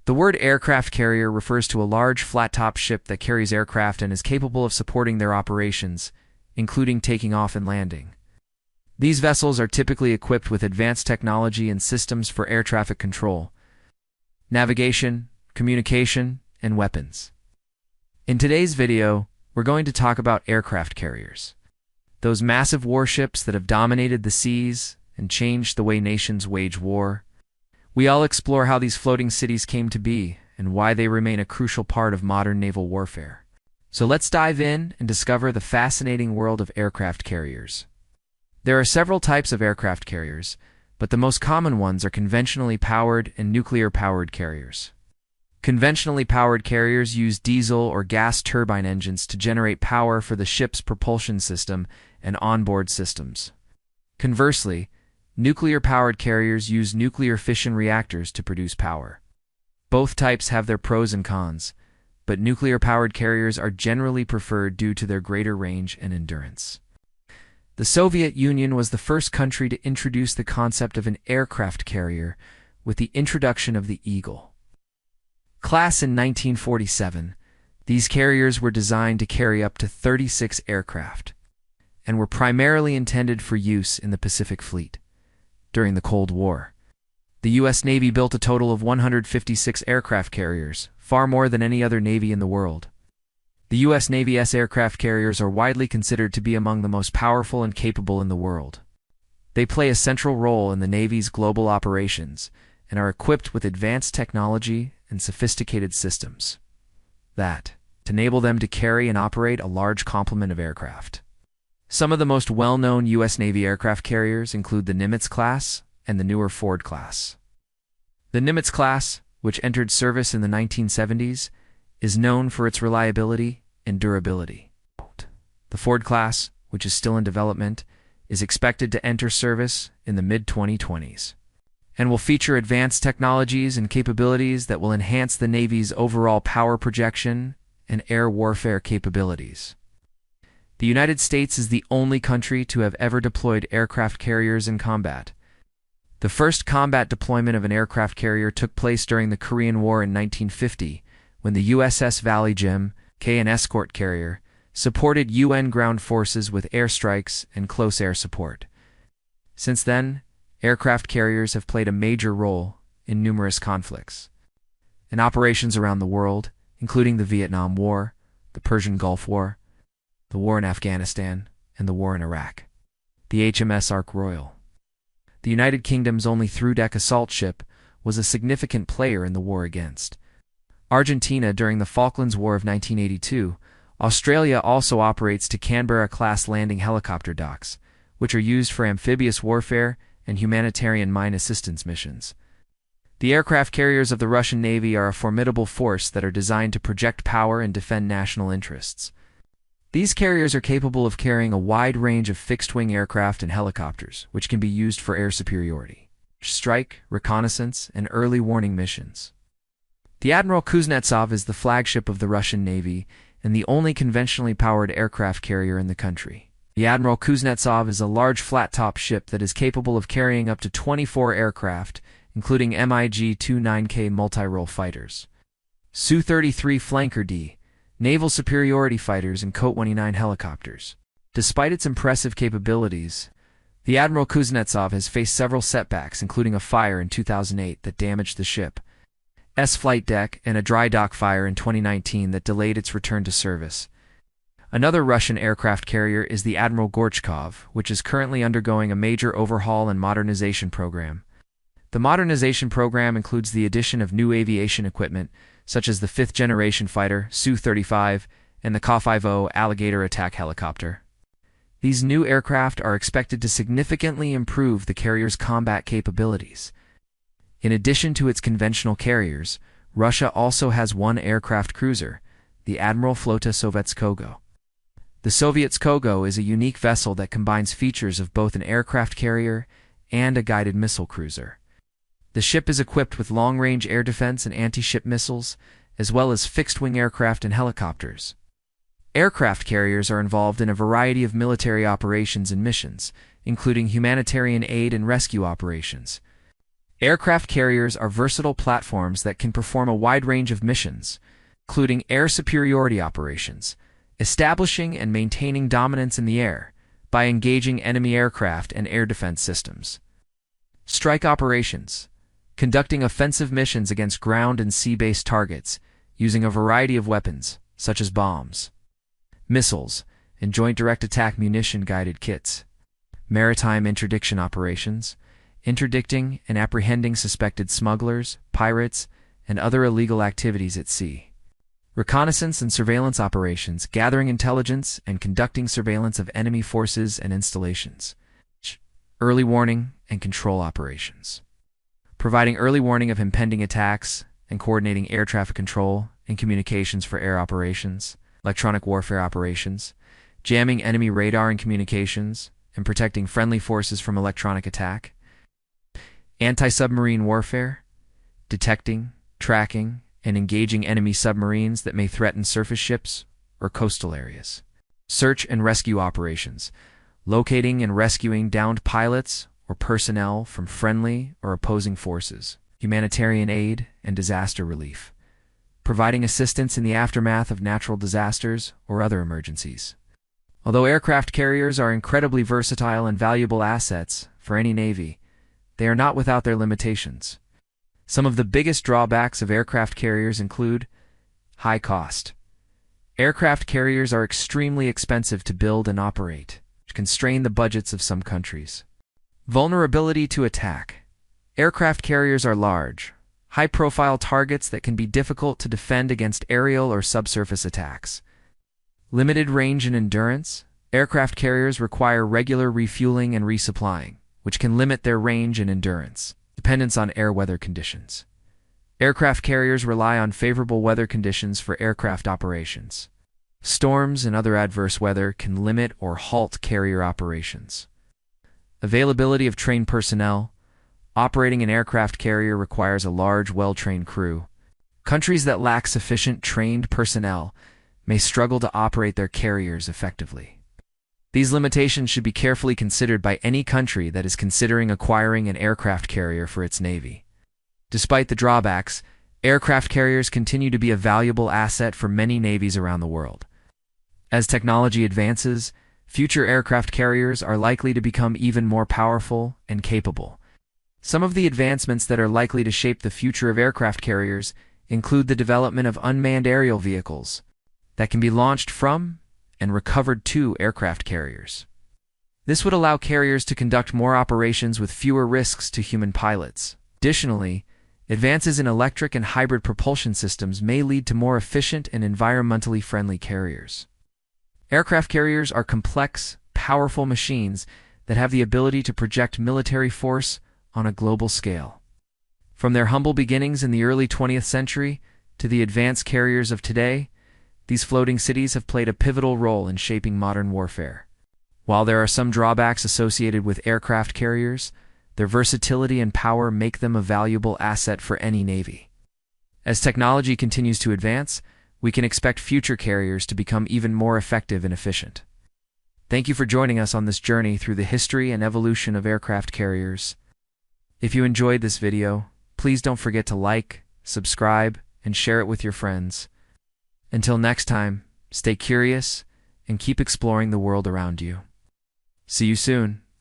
The word aircraft carrier refers to a large, flat-top ship that carries aircraft and is capable of supporting their operations, including taking off and landing. These vessels are typically equipped with advanced technology and systems for air traffic control, navigation, communication, and weapons. In today's video, we're going to talk about aircraft carriers. Those massive warships that have dominated the seas and changed the way nations wage war. We'll explore how these floating cities came to be and why they remain a crucial part of modern naval warfare. So let's dive in and discover the fascinating world of aircraft carriers. There are several types of aircraft carriers, but the most common ones are conventionally powered and nuclear-powered carriers. Conventionally powered carriers use diesel or gas turbine engines to generate power for the ship's propulsion system and onboard systems. Conversely, nuclear-powered carriers use nuclear fission reactors to produce power. Both types have their pros and cons, but nuclear-powered carriers are generally preferred due to their greater range and endurance. The Soviet Union was the first country to introduce the concept of an aircraft carrier with the introduction of the Eagle. Class in 1947, these carriers were designed to carry up to 36 aircraft and were primarily intended for use in the Pacific Fleet. During the Cold War, the U.S. Navy built a total of 156 aircraft carriers, far more than any other navy in the world. The U.S. Navy's aircraft carriers are widely considered to be among the most powerful and capable in the world. They play a central role in the Navy's global operations and are equipped with advanced technology and sophisticated systems that enable them to carry and operate a large complement of aircraft. Some of the most well-known U.S. Navy aircraft carriers include the Nimitz class and the newer Ford class. The Nimitz class, which entered service in the 1970s, is known for its reliability and durability. The Ford class, which is still in development, is expected to enter service in the mid-2020s and will feature advanced technologies and capabilities that will enhance the Navy's overall power projection and air warfare capabilities. The United States is the only country to have ever deployed aircraft carriers in combat. The first combat deployment of an aircraft carrier took place during the Korean War in 1950, when the USS Valley Jim, an escort carrier, supported UN ground forces with airstrikes and close air support. Since then, aircraft carriers have played a major role in numerous conflicts and operations around the world, including the Vietnam War, the Persian Gulf War, the war in Afghanistan, and the war in Iraq. The HMS Ark Royal, the United Kingdom's only through-deck assault ship, was a significant player in the war against Argentina during the Falklands War of 1982. Australia also operates two Canberra-class landing helicopter docks, which are used for amphibious warfare and humanitarian mine assistance missions. The aircraft carriers of the Russian Navy are a formidable force that are designed to project power and defend national interests. These carriers are capable of carrying a wide range of fixed-wing aircraft and helicopters, which can be used for air superiority, strike, reconnaissance, and early warning missions. The Admiral Kuznetsov is the flagship of the Russian Navy and the only conventionally powered aircraft carrier in the country. The Admiral Kuznetsov is a large flat-top ship that is capable of carrying up to 24 aircraft, including MiG-29K multi-role fighters, Su-33 Flanker D, naval superiority fighters, and Kot-29 helicopters. Despite its impressive capabilities, the Admiral Kuznetsov has faced several setbacks, including a fire in 2008 that damaged the ship's flight deck and a dry dock fire in 2019 that delayed its return to service. Another Russian aircraft carrier is the Admiral Gorchkov, which is currently undergoing a major overhaul and modernization program. The modernization program includes the addition of new aviation equipment, such as the fifth-generation fighter, Su-35, and the Ka-50 Alligator attack helicopter. These new aircraft are expected to significantly improve the carrier's combat capabilities. In addition to its conventional carriers, Russia also has one aircraft cruiser, the Admiral Flota Sovetskogo. The Sovetskogo is a unique vessel that combines features of both an aircraft carrier and a guided missile cruiser. The ship is equipped with long-range air defense and anti-ship missiles, as well as fixed-wing aircraft and helicopters. Aircraft carriers are involved in a variety of military operations and missions, including humanitarian aid and rescue operations. Aircraft carriers are versatile platforms that can perform a wide range of missions, including air superiority operations, establishing and maintaining dominance in the air by engaging enemy aircraft and air defense systems. Strike operations, conducting offensive missions against ground and sea-based targets using a variety of weapons, such as bombs, missiles, and joint direct attack munition-guided kits. Maritime interdiction operations, interdicting and apprehending suspected smugglers, pirates, and other illegal activities at sea. Reconnaissance and surveillance operations, gathering intelligence and conducting surveillance of enemy forces and installations. Early warning and control operations, providing early warning of impending attacks and coordinating air traffic control and communications for air operations. Electronic warfare operations, jamming enemy radar and communications, and protecting friendly forces from electronic attack. Anti-submarine warfare, detecting, tracking, and engaging enemy submarines that may threaten surface ships or coastal areas. Search and rescue operations, locating and rescuing downed pilots or personnel from friendly or opposing forces. Humanitarian aid and disaster relief, providing assistance in the aftermath of natural disasters or other emergencies. Although aircraft carriers are incredibly versatile and valuable assets for any navy, they are not without their limitations. Some of the biggest drawbacks of aircraft carriers include high cost. Aircraft carriers are extremely expensive to build and operate, which constrain the budgets of some countries. Vulnerability to attack. Aircraft carriers are large, high-profile targets that can be difficult to defend against aerial or subsurface attacks. Limited range and endurance. Aircraft carriers require regular refueling and resupplying, which can limit their range and endurance. Dependence on air weather conditions. Aircraft carriers rely on favorable weather conditions for aircraft operations. Storms and other adverse weather can limit or halt carrier operations. Availability of trained personnel. Operating an aircraft carrier requires a large, well-trained crew. Countries that lack sufficient trained personnel may struggle to operate their carriers effectively. These limitations should be carefully considered by any country that is considering acquiring an aircraft carrier for its navy. Despite the drawbacks, aircraft carriers continue to be a valuable asset for many navies around the world. As technology advances, future aircraft carriers are likely to become even more powerful and capable. Some of the advancements that are likely to shape the future of aircraft carriers include the development of unmanned aerial vehicles that can be launched from and recovered to aircraft carriers. This would allow carriers to conduct more operations with fewer risks to human pilots. Additionally, advances in electric and hybrid propulsion systems may lead to more efficient and environmentally friendly carriers. Aircraft carriers are complex, powerful machines that have the ability to project military force on a global scale. From their humble beginnings in the early 20th century to the advanced carriers of today, these floating cities have played a pivotal role in shaping modern warfare. While there are some drawbacks associated with aircraft carriers, their versatility and power make them a valuable asset for any navy. As technology continues to advance, we can expect future carriers to become even more effective and efficient. Thank you for joining us on this journey through the history and evolution of aircraft carriers. If you enjoyed this video, please don't forget to like, subscribe, and share it with your friends. Until next time, stay curious and keep exploring the world around you. See you soon.